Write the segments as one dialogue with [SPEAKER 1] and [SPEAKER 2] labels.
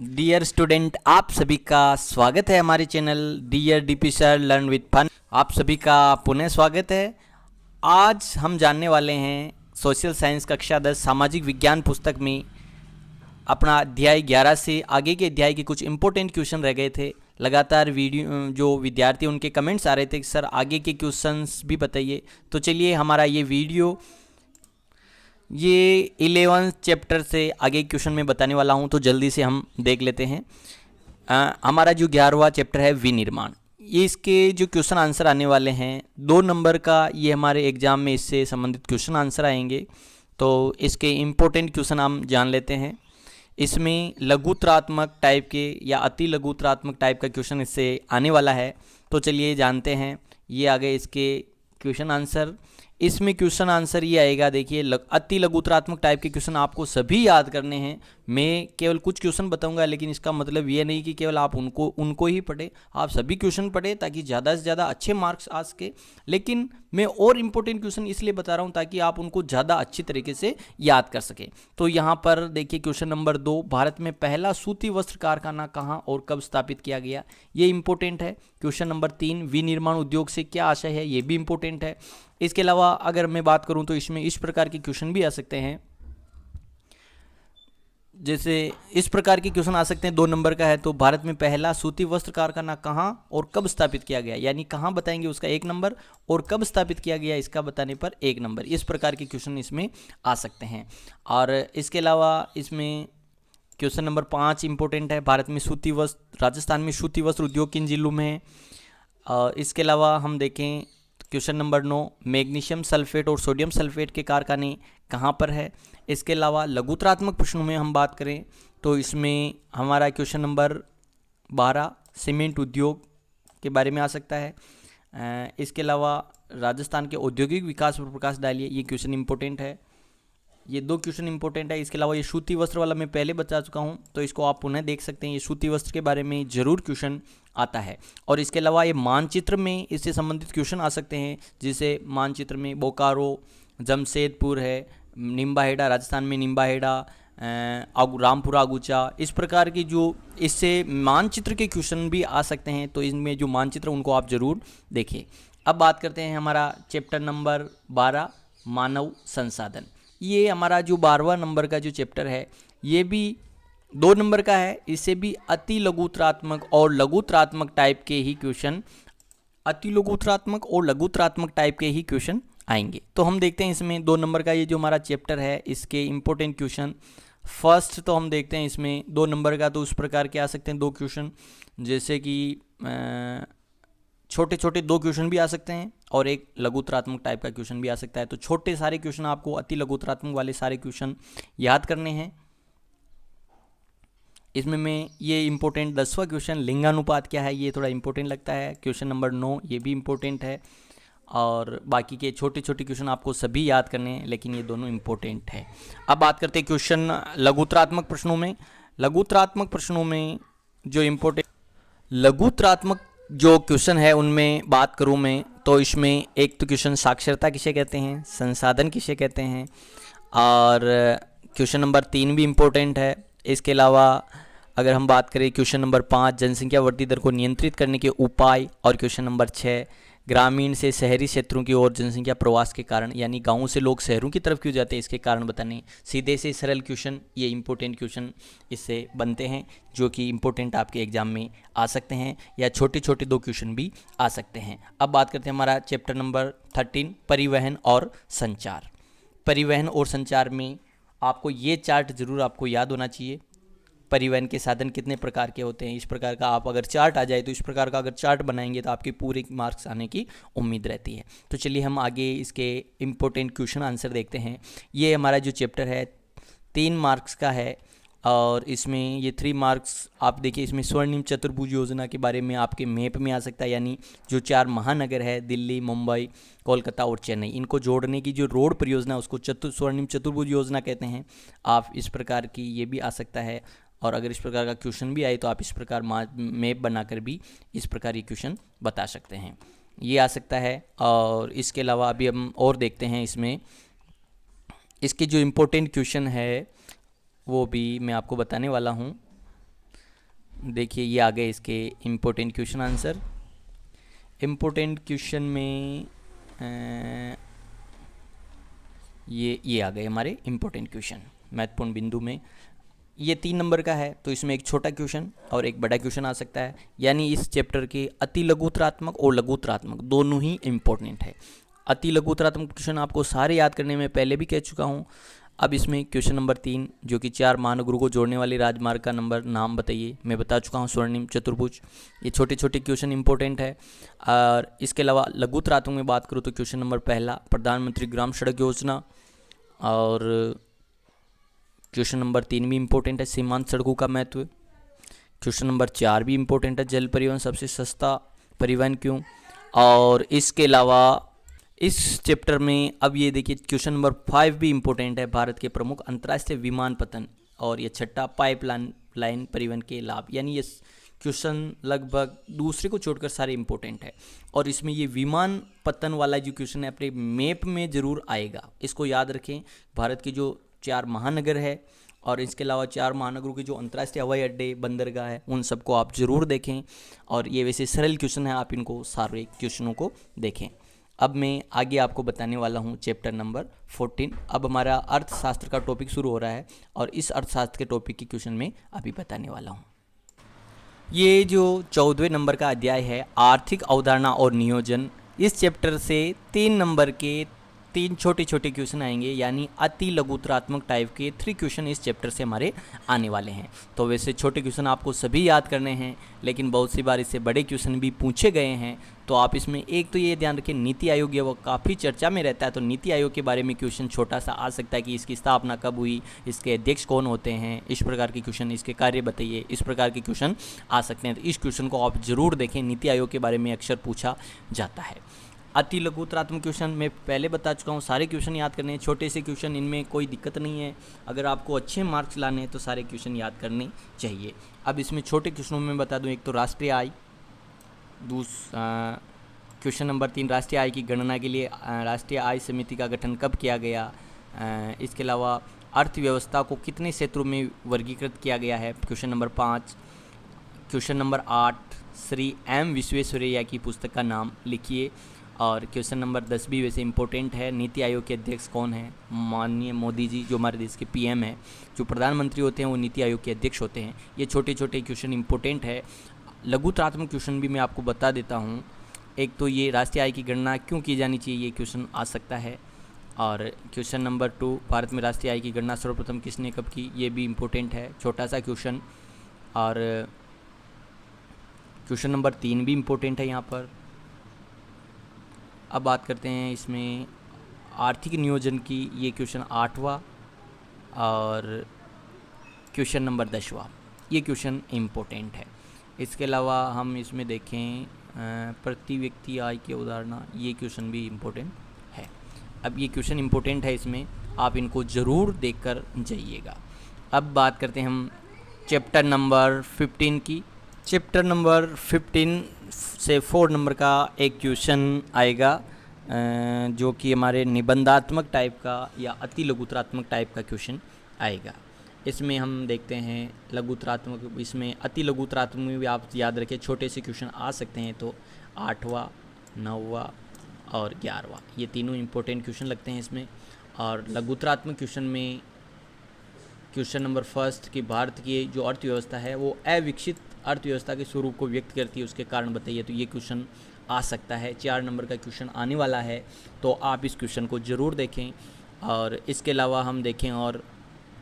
[SPEAKER 1] Dear student, आप सभी का स्वागत है हमारे channel dear DP sir learn with fun. आप सभी का पुनः स्वागत है। आज हम जानने वाले हैं सोशल साइंस कक्षा 10 सामाजिक विज्ञान पुस्तक में अपना अध्याय 11 से आगे के अध्याय के कुछ इंपॉर्टेंट क्वेश्चन रह गए थे। लगातार वीडियो जो विद्यार्थी उनके कमेंट्स आ रहे थे कि सर आगे के क्वेश्चंस भी बताइए। तो चलिए हमारा ये वीडियो ये 11 चैप्टर से आगे क्वेश्चन में बताने वाला हूँ, तो जल्दी से हम देख लेते हैं। हमारा जो 11वां चैप्टर है विनिर्माण, ये इसके जो क्वेश्चन आंसर आने वाले हैं 2 नंबर का, ये हमारे एग्जाम में इससे संबंधित क्वेश्चन आंसर आएंगे। तो इसके इम्पोर्टेंट क्वेश्चन हम जान लेते हैं। इसमें लघुत्रात्मक टाइप के या अति लघुत्रात्मक टाइप का क्वेश्चन इससे आने वाला है। तो चलिए जानते हैं, ये आ गए इसके क्वेश्चन आंसर। इसमें क्वेश्चन आंसर ये आएगा, देखिए अति लघुत्रात्मक टाइप के क्वेश्चन आपको सभी याद करने हैं। मैं केवल कुछ क्वेश्चन बताऊंगा, लेकिन इसका मतलब ये नहीं कि केवल आप उनको ही पढ़े, आप सभी क्वेश्चन पढ़े ताकि ज़्यादा से ज़्यादा अच्छे मार्क्स आ सके। लेकिन मैं और इम्पोर्टेंट क्वेश्चन इसलिए बता रहा हूँ ताकि आप उनको ज़्यादा अच्छी तरीके से याद कर सकें। तो यहाँ पर देखिए क्वेश्चन नंबर 2, भारत में पहला सूती वस्त्र कारखाना कहाँ और कब स्थापित किया गया, ये इंपॉर्टेंट है। क्वेश्चन नंबर 3, विनिर्माण उद्योग से क्या आशय है, ये भी इंपॉर्टेंट है। इसके अलावा अगर मैं बात करूं तो इसमें इस प्रकार के क्वेश्चन भी आ सकते हैं, जैसे इस प्रकार के क्वेश्चन आ सकते हैं। 2 नंबर का है तो भारत में पहला सूती वस्त्र कारखाना कहाँ और कब स्थापित किया गया, यानी कहाँ बताएंगे उसका 1 नंबर, और कब स्थापित किया गया इसका बताने पर 1 नंबर। इस प्रकार के क्वेश्चन इसमें आ सकते हैं। और इसके अलावा इसमें क्वेश्चन नंबर 5 इंपॉर्टेंट है, भारत में सूती वस्त्र, राजस्थान में सूती वस्त्र उद्योग किन जिलों में है। इसके अलावा हम देखें क्वेश्चन नंबर 9, मैग्नीशियम सल्फेट और सोडियम सल्फेट के कारखाने कहाँ पर है। इसके अलावा लघुत्रात्मक प्रश्नों में हम बात करें तो इसमें हमारा क्वेश्चन नंबर 12 सीमेंट उद्योग के बारे में आ सकता है। इसके अलावा राजस्थान के औद्योगिक विकास पर प्रकाश डालिए, ये क्वेश्चन इंपॉर्टेंट है। ये 2 क्वेश्चन इंपॉर्टेंट है। इसके अलावा ये सूती वस्त्र वाला मैं पहले बता चुका हूँ, तो इसको आप पुनः देख सकते हैं। ये सूती वस्त्र के बारे में जरूर क्वेश्चन आता है। और इसके अलावा ये मानचित्र में इससे संबंधित क्वेश्चन आ सकते हैं, जैसे मानचित्र में बोकारो, जमशेदपुर है, निम्बाहेड़ा, राजस्थान में निम्बाहेड़ा, रामपुरा अगुचा, इस प्रकार की जो इससे मानचित्र के क्वेश्चन भी आ सकते हैं। तो इनमें जो मानचित्र उनको आप जरूर देखिए। अब बात करते हैं हमारा चैप्टर नंबर 12 मानव संसाधन। ये हमारा जो 12वां नंबर का जो चैप्टर है ये भी 2 नंबर का है। इससे भी अति लघुत्रात्मक और लघुत्रात्मक टाइप के ही क्वेश्चन, अति लघुत्रात्मक और लघुत्रात्मक टाइप के ही क्वेश्चन आएंगे। तो हम देखते हैं इसमें 2 नंबर का ये जो हमारा चैप्टर है इसके इंपॉर्टेंट क्वेश्चन। फर्स्ट तो हम देखते हैं इसमें 2 नंबर का, तो उस प्रकार के आ सकते हैं 2 क्वेश्चन, जैसे कि छोटे छोटे 2 क्वेश्चन भी आ सकते हैं और एक लघुत्रात्मक टाइप का क्वेश्चन भी आ सकता है। तो छोटे सारे क्वेश्चन आपको अति लघुत्रात्मक वाले सारे क्वेश्चन याद करने हैं। इसमें मैं ये इंपॉर्टेंट 10वां क्वेश्चन लिंगानुपात क्या है, ये थोड़ा इंपॉर्टेंट लगता है। क्वेश्चन नंबर 9 ये भी इंपॉर्टेंट है। और बाकी के छोटे छोटे क्वेश्चन आपको सभी याद करने हैं, लेकिन ये दोनों इंपॉर्टेंट है। अब बात करते हैं क्वेश्चन लघुत्रात्मक प्रश्नों में। लघुत्रात्मक प्रश्नों में जो इम्पोर्टेंट लघुत्रात्मक जो क्वेश्चन है उनमें बात करूं मैं, तो इसमें एक तो क्वेश्चन साक्षरता किसे कहते हैं, संसाधन किसे कहते हैं, और क्वेश्चन नंबर 3 भी इम्पोर्टेंट है। इसके अलावा अगर हम बात करें क्वेश्चन नंबर 5 जनसंख्या वृद्धि दर को नियंत्रित करने के उपाय, और क्वेश्चन नंबर 6 ग्रामीण से शहरी क्षेत्रों की ओर जनसंख्या प्रवास के कारण, यानी गांवों से लोग शहरों की तरफ क्यों जाते हैं इसके कारण बताने। सीधे से सरल क्वेश्चन, ये इंपॉर्टेंट क्वेश्चन इससे बनते हैं, जो कि इंपॉर्टेंट आपके एग्जाम में आ सकते हैं, या छोटे छोटे 2 क्वेश्चन भी आ सकते हैं। अब बात करते हैं हमारा चैप्टर नंबर 13 परिवहन और संचार। परिवहन और संचार में आपको ये चार्ट जरूर आपको याद होना चाहिए। परिवहन के साधन कितने प्रकार के होते हैं, इस प्रकार का आप अगर चार्ट आ जाए तो इस प्रकार का अगर चार्ट बनाएंगे तो आपके पूरे मार्क्स आने की उम्मीद रहती है। तो चलिए हम आगे इसके इम्पोर्टेंट क्वेश्चन आंसर देखते हैं। ये हमारा जो चैप्टर है 3 मार्क्स का है, और इसमें ये 3 मार्क्स आप देखिए। इसमें स्वर्णिम चतुर्भुज योजना के बारे में आपके मैप में आ सकता है, यानी जो 4 महानगर है दिल्ली, मुंबई, कोलकाता और चेन्नई, इनको जोड़ने की जो रोड परियोजना उसको स्वर्णिम चतुर्भुज योजना कहते हैं। आप इस प्रकार की ये भी आ सकता है। और अगर इस प्रकार का क्वेश्चन भी आए तो आप इस प्रकार मैप बनाकर भी इस प्रकार ये क्वेश्चन बता सकते हैं, ये आ सकता है। और इसके अलावा अभी हम और देखते हैं इसमें इसके जो इम्पोर्टेंट क्वेश्चन है वो भी मैं आपको बताने वाला हूँ। देखिए ये आ गए इसके important question answer. Important question में ये आ गए हमारे इम्पोर्टेंट क्वेश्चन महत्वपूर्ण बिंदु में। ये 3 नंबर का है, तो इसमें एक छोटा क्वेश्चन और एक बड़ा क्वेश्चन आ सकता है, यानी इस चैप्टर के अति लघुतरात्मक और लघुतरात्मक दोनों ही इम्पोर्टेंट है। अति लघुतरात्मक क्वेश्चन आपको सारे याद करने में पहले भी कह चुका हूँ। अब इसमें क्वेश्चन नंबर 3 जो कि 4 महानगरों को जोड़ने वाले राजमार्ग का नंबर नाम बताइए, मैं बता चुका हूँ, स्वर्णिम चतुर्भुज। ये छोटे छोटे क्वेश्चन इंपॉर्टेंट है। और इसके अलावा लघुतरात्मक में बात करूँ तो क्वेश्चन नंबर पहला प्रधानमंत्री ग्राम सड़क योजना, और क्वेश्चन नंबर 3 भी इम्पोर्टेंट है, सीमांत सड़कों का महत्व। क्वेश्चन नंबर 4 भी इम्पोर्टेंट है, जल परिवहन सबसे सस्ता परिवहन क्यों। और इसके अलावा इस चैप्टर में अब ये देखिए क्वेश्चन नंबर 5 भी इम्पोर्टेंट है, भारत के प्रमुख अंतर्राष्ट्रीय विमानपत्तन। और ये छठा पाइपलाइन परिवहन के लाभ, यानी ये क्वेश्चन लगभग दूसरे को छोड़कर सारे इम्पोर्टेंट है। और इसमें ये विमानपत्तन वाला जो क्वेश्चन है अपने मैप में ज़रूर आएगा, इसको याद रखें। भारत के जो 4 महानगर है और इसके अलावा 4 महानगरों के जो अंतर्राष्ट्रीय हवाई अड्डे बंदरगाह है उन सबको आप ज़रूर देखें। और ये वैसे सरल क्वेश्चन है, आप इनको सारे क्वेश्चनों को देखें। अब मैं आगे आपको बताने वाला हूँ चैप्टर नंबर 14। अब हमारा अर्थशास्त्र का टॉपिक शुरू हो रहा है और इस अर्थशास्त्र के टॉपिक की क्वेश्चन में अभी बताने वाला हूँ। ये जो 14वें नंबर का अध्याय है आर्थिक अवधारणा और नियोजन, इस चैप्टर से 3 नंबर के 3 छोटे छोटे क्वेश्चन आएंगे, यानी अति लघुतरात्मक टाइप के 3 क्वेश्चन इस चैप्टर से हमारे आने वाले हैं। तो वैसे छोटे क्वेश्चन आपको सभी याद करने हैं, लेकिन बहुत सी बार इससे बड़े क्वेश्चन भी पूछे गए हैं। तो आप इसमें एक तो ये ध्यान रखें, नीति आयोग वो काफ़ी चर्चा में रहता है, तो नीति आयोग के बारे में क्वेश्चन छोटा सा आ सकता है कि इसकी स्थापना कब हुई, इसके अध्यक्ष कौन होते हैं, इस प्रकार के क्वेश्चन, इसके कार्य बताइए, इस प्रकार के क्वेश्चन आ सकते हैं। तो इस क्वेश्चन को आप ज़रूर देखें, नीति आयोग के बारे में अक्सर पूछा जाता है। अति लघुतरात्मक क्वेश्चन मैं पहले बता चुका हूँ, सारे क्वेश्चन याद करने हैं, छोटे से क्वेश्चन, इनमें कोई दिक्कत नहीं है। अगर आपको अच्छे मार्क्स लाने हैं तो सारे क्वेश्चन याद करने चाहिए। अब इसमें छोटे क्वेश्चनों में बता दूँ, एक तो राष्ट्रीय आय, क्वेश्चन नंबर 3 राष्ट्रीय आय की गणना के लिए राष्ट्रीय आय समिति का गठन कब किया गया। इसके अलावा अर्थव्यवस्था को कितने क्षेत्रों में वर्गीकृत किया गया है, question number 5। Question number 8 Shri M Visvesvaraya की पुस्तक का नाम लिखिए। और क्वेश्चन नंबर 10 भी वैसे इंपॉर्टेंट है, नीति आयोग के अध्यक्ष कौन है, माननीय मोदी जी जो हमारे देश के पीएम है। जो प्रधानमंत्री होते हैं वो नीति आयोग के अध्यक्ष होते हैं। ये छोटे छोटे क्वेश्चन इंपॉर्टेंट है। लघुतरात्मक क्वेश्चन भी मैं आपको बता देता हूँ। एक तो ये राष्ट्रीय आय की गणना क्यों की जानी चाहिए, ये क्वेश्चन आ सकता है। और क्वेश्चन नंबर 2 भारत में राष्ट्रीय आय की गणना सर्वप्रथम किसने कब की, ये भी इम्पोर्टेंट है, छोटा सा क्वेश्चन। और क्वेश्चन नंबर 3 भी इम्पोर्टेंट है यहाँ पर। अब बात करते हैं इसमें आर्थिक नियोजन की, ये क्वेश्चन 8वां और क्वेश्चन नंबर 10वां, ये क्वेश्चन इम्पोर्टेंट है। इसके अलावा हम इसमें देखें प्रति व्यक्ति आय की अवधारणा, ये क्वेश्चन भी इम्पोर्टेंट है। अब ये क्वेश्चन इम्पोर्टेंट है, इसमें आप इनको ज़रूर देख कर जाइएगा। अब बात करते हैं हम चैप्टर नंबर 15 की। चैप्टर नंबर 15 से 4 नंबर का एक क्वेश्चन आएगा जो कि हमारे निबंधात्मक टाइप का या अति लघुतरात्मक टाइप का क्वेश्चन आएगा। इसमें हम देखते हैं लघुतरात्मक, इसमें अति लघुतरात्मक में भी आप याद रखें छोटे से क्वेश्चन आ सकते हैं, तो 8वां, 9वां और 11वां, ये तीनों इम्पोर्टेंट क्वेश्चन लगते हैं इसमें। और लघुतरात्मक क्वेश्चन में क्वेश्चन नंबर 1 कि भारत की जो अर्थव्यवस्था है वो अविकसित अर्थव्यवस्था के स्वरूप को व्यक्त करती है, उसके कारण बताइए, तो ये क्वेश्चन आ सकता है। 4 नंबर का क्वेश्चन आने वाला है, तो आप इस क्वेश्चन को ज़रूर देखें। और इसके अलावा हम देखें और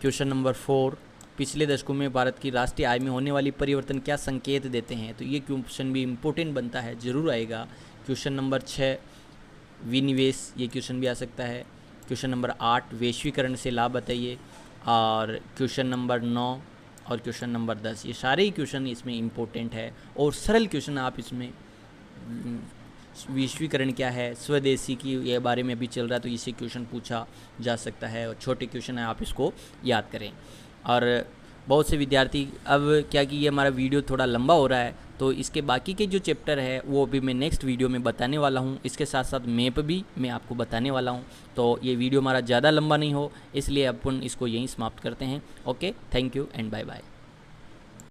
[SPEAKER 1] क्वेश्चन नंबर 4 पिछले दशकों में भारत की राष्ट्रीय आय में होने वाली परिवर्तन क्या संकेत देते हैं, तो ये क्वेश्चन भी इम्पोर्टेंट बनता है, ज़रूर आएगा। क्वेश्चन नंबर 6 विनिवेश, ये क्वेश्चन भी आ सकता है। क्वेश्चन नंबर 8 वैश्वीकरण से लाभ बताइए। और क्वेश्चन नंबर 9 और क्वेश्चन नंबर 10, ये सारे ही क्वेश्चन इसमें इम्पोर्टेंट है और सरल क्वेश्चन। आप इसमें वैश्वीकरण क्या है, स्वदेशी की ये बारे में अभी चल रहा है, तो इसे क्वेश्चन पूछा जा सकता है और छोटे क्वेश्चन है, आप इसको याद करें। और बहुत से विद्यार्थी, अब क्या कि ये हमारा वीडियो थोड़ा लंबा हो रहा है, तो इसके बाकी के जो चैप्टर है वो भी मैं नेक्स्ट वीडियो में बताने वाला हूँ। इसके साथ साथ मैप भी मैं आपको बताने वाला हूँ, तो ये वीडियो हमारा ज़्यादा लंबा नहीं हो, इसलिए अपन इसको यहीं समाप्त करते हैं। Okay, thank you and bye bye.